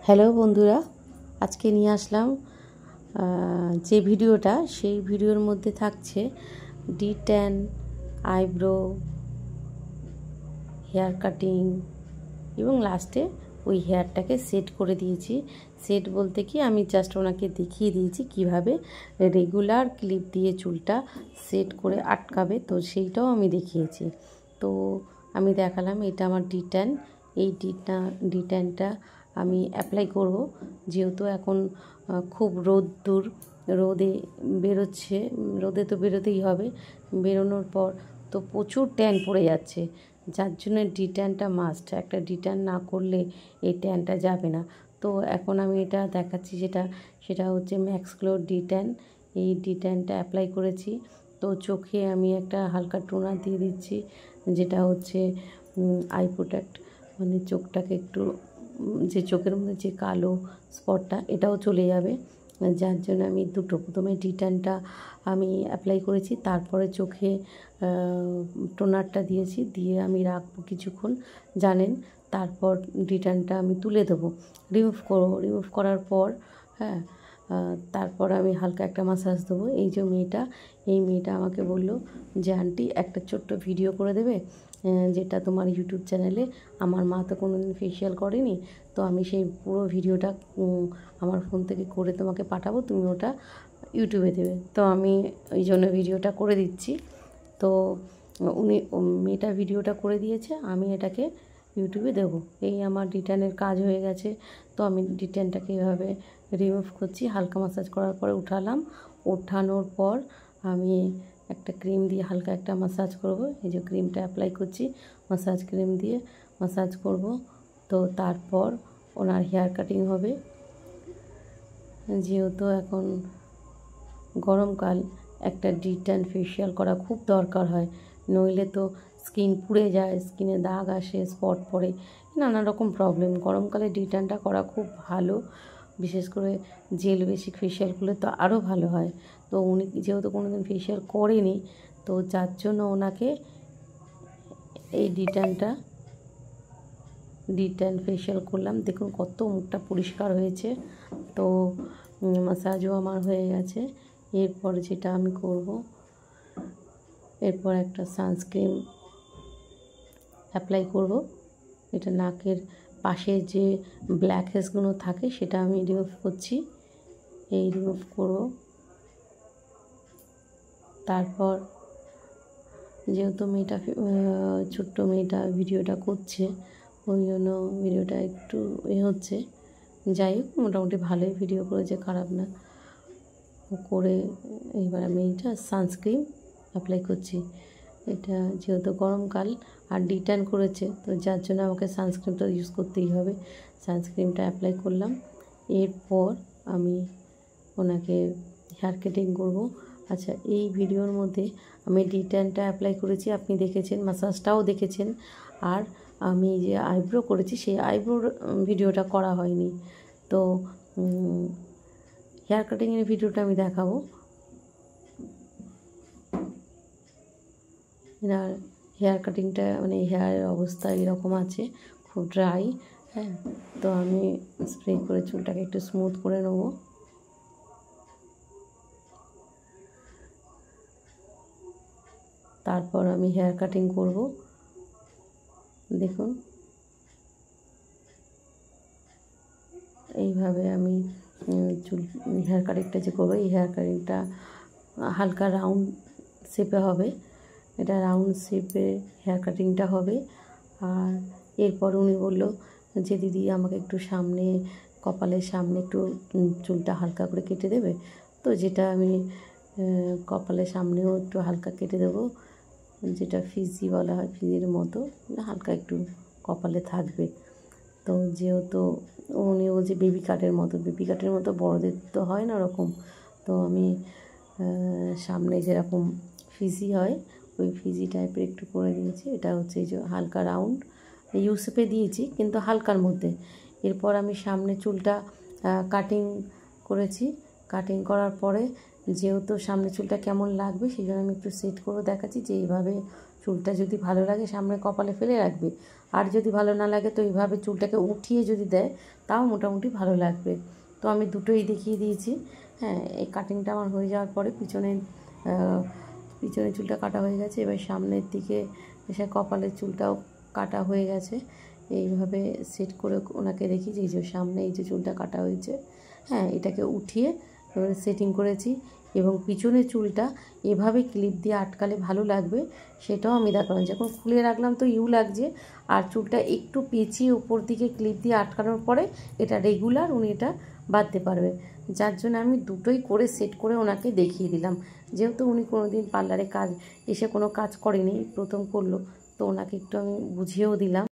Hello বন্ধুরা, আজকে নিয়ে আসলাম যে ভিডিওটা, সেই ভিডিওর মধ্যে থাকছে ডিট্যান, আইব্রো, হেয়ার কাটিং এবং লাস্টে ওই হেয়ারটাকে সেট করে দিয়েছি। সেট বলতে কি, আমি জাস্ট ওনাকে দেখিয়ে দিয়েছি কিভাবে রেগুলার ক্লিপ দিয়ে চুলটা সেট করে আটকাবে, তো সেইটাও আমি দেখিয়েছি। তো আমি দেখালাম এটা আমার ডিট্যান। এই ডিট্যানটা আমি অ্যাপ্লাই করব, যেহেতু এখন খুব রোদে বেরোচ্ছে, রোদে তো বেরোতেই হবে। বেরোনোর পর তো প্রচুর ট্যান পড়ে যাচ্ছে, যার জন্য ডিট্যানটা মাস্ট। একটা ডিট্যান না করলে এই ট্যানটা যাবে না। তো এখন আমি এটা দেখাচ্ছি, সেটা হচ্ছে ম্যাক্স গ্লো ডিট্যান। এই ডিট্যানটা অ্যাপ্লাই করেছি। তো চোখে আমি একটা হালকা টোনার দিয়ে দিচ্ছি, যেটা হচ্ছে আই প্রোটেক্ট, মানে চোখটাকে একটু, যে চোখের মধ্যে যে কালো স্পটটা, এটাও চলে যাবে। যার জন্য আমি প্রথমে ডিট্যানটা আমি অ্যাপ্লাই করেছি, তারপরে চোখে টোনারটা দিয়েছি, দিয়ে আমি রাখবো কিছুক্ষণ জানেন। তারপর ডিট্যানটা আমি তুলে দেবো, রিমুভ করার পর, হ্যাঁ, তারপর আমি হালকা একটা মাসাজ দেবো। এই মেয়েটা আমাকে বলল যে আন্টি একটা ছোট্ট ভিডিও করে দেবে, যেটা তোমার ইউটিউব চ্যানেলে, আমার মা তো কোনো দিন ফেসিয়াল করেনি, তো আমি সেই পুরো ভিডিওটা আমার ফোন থেকে করে তোমাকে পাঠাবো, তুমি ওটা ইউটিউবে দেবে। তো আমি ওই জন্য ভিডিওটা করে দিচ্ছি। তো মেয়েটা ভিডিওটা করে দিয়েছে, আমি এটাকে ইউটিউবে দেবো। এই আমার ডিট্যানের কাজ হয়ে গেছে। তো আমি ডিট্যানটাকে এভাবে রিমুভ করছি, হালকা মাসাজ করার পরে ওঠানোর পর আমি একটা ক্রিম দিয়ে হালকা একটা মাসাজ করব। এই যে ক্রিমটা অ্যাপ্লাই করছি, মাসাজ ক্রিম দিয়ে মাসাজ করব। তো তারপর ওনার হেয়ার কাটিং হবে। যেহেতু এখন গরমকাল, একটা ডিট্যান ফেসিয়াল করা খুব দরকার হয়, নইলে তো স্কিন পুড়ে যায়, স্কিনে দাগ আসে, স্পট পড়ে, নানা রকম প্রবলেম। গরমকালে ডিট্যানটা করা খুব ভালো, বিশেষ করে জেল বেসিক ফেসিয়ালগুলো তো আরও ভালো হয়। তো উনি যেহেতু কোনো দিন ফেসিয়াল করেনি, তো যার জন্য ওনাকে এই ডিট্যান ফেসিয়াল করলাম। দেখুন কত মুখটা পরিষ্কার হয়েছে। তো মাসাজও আমার হয়ে গেছে। এরপর যেটা আমি করব, এরপর একটা সানস্ক্রিন অ্যাপ্লাই করব। এটা নাকের পাশে যে ব্ল্যাক হেডসগুলো থাকে, সেটা আমি রিমুভ করছি। রিমুভ করব। তারপর যেহেতু ছোট্ট মেয়েটা ভিডিওটা করছে, ওই জন্য ভিডিওটা একটু হচ্ছে, যাই হোক মোটামুটি ভালোই ভিডিও করেছে, খারাপ না করে। এইবার আমি এটা সানস্ক্রিন অ্যাপ্লাই করছি। এটা যেহেতু গরমকাল আর ডিট্যান করেছে, তো যার জন্য আমাকে সানস্ক্রিনটা ইউজ করতেই হবে। সানস্ক্রিনটা অ্যাপ্লাই করলাম। এরপর আমি ওনাকে হেয়ার কাটিং করব। আচ্ছা, এই ভিডিওর মধ্যে আমি ডিট্যানটা অ্যাপ্লাই করেছি, আপনি দেখেছেন, মাসাজটাও দেখেছেন। আর আমি যে আইব্রো করেছি, সেই আইব্রোর ভিডিওটা করা হয়নি। তো হেয়ার কাটিংয়ের ভিডিওটা আমি দেখাবো। এনার হেয়ার কাটিংটা, মানে হেয়ারের অবস্থা এরকম আছে, খুব ড্রাই। হ্যাঁ, তো আমি স্প্রে করে চুলটাকে একটু স্মুথ করে নেব। তারপর আমি হেয়ার কাটিং করব। দেখুন এইভাবে আমি হেয়ার কাটিংটা যে করবো, এই হেয়ার কাটিংটা হালকা রাউন্ড শেপে হবে। এটা রাউন্ড শেপে হেয়ার কাটিংটা হবে। আর এরপর উনি বলল যে দিদি আমাকে একটু কপালের সামনে একটু চুলটা হালকা করে কেটে দেবে। তো যেটা আমি কপালের সামনেও একটু হালকা কেটে দেবো, যেটা ফিজি বলা হয়, ফিজির মতো হালকা একটু কপালে থাকবে। তো যেহেতু উনি বলছে বেবি কাটের মতো বড়দের তো হয় না ওরকম, তো আমি সামনে যেরকম ফিজি হয়, ওই ফিজি টাইপের একটু করে দিয়েছি। এটা হচ্ছে এই যে হালকা রাউন্ড ইউসেপে দিয়েছি, কিন্তু হালকার মধ্যে। এরপর আমি সামনে চুলটা কাটিং করেছি। কাটিং করার পরে যেহেতু সামনে চুলটা কেমন লাগবে, সেই জন্য আমি একটু সেট করে দেখাচ্ছি যে এইভাবে চুলটা যদি ভালো লাগে সামনে কপালে ফেলে রাখবে, আর যদি ভালো না লাগে তো এইভাবে চুলটাকে উঠিয়ে যদি দেয় তাও মোটামুটি ভালো লাগবে। তো আমি দুটোই দেখিয়ে দিয়েছি। হ্যাঁ, এই কাটিংটা আমার হয়ে যাওয়ার পরে পিছনে চুলটা কাটা হয়ে গেছে। এবার সামনের দিকে এসে কপালের চুলটাও কাটা হয়ে গেছে। এইভাবে সেট করে ওনাকে দেখি যে এই যে সামনে এই যে চুলটা কাটা হয়েছে, হ্যাঁ এটাকে উঠিয়ে এবারে সেটিং করেছি। এবং পিছনের চুলটা এভাবে ক্লিপ দিয়ে আটকালে ভালো লাগবে সেটাও আমি দেখালাম। যখন খুলে রাখলাম তো লাগছে, আর চুলটা একটু পেঁচিয়ে উপর দিকে ক্লিপ দিয়ে আটকানোর পরে এটা রেগুলার উনি এটা বাঁধতে পারবে। যার জন্য আমি দুটোই করে সেট করে ওনাকে দেখিয়ে দিলাম। যেহেতু উনি কোনো দিন পার্লারে এসে কোনো কাজ করেনি, প্রথম করলো, তো ওনাকে একটু আমি বুঝিয়েও দিলাম।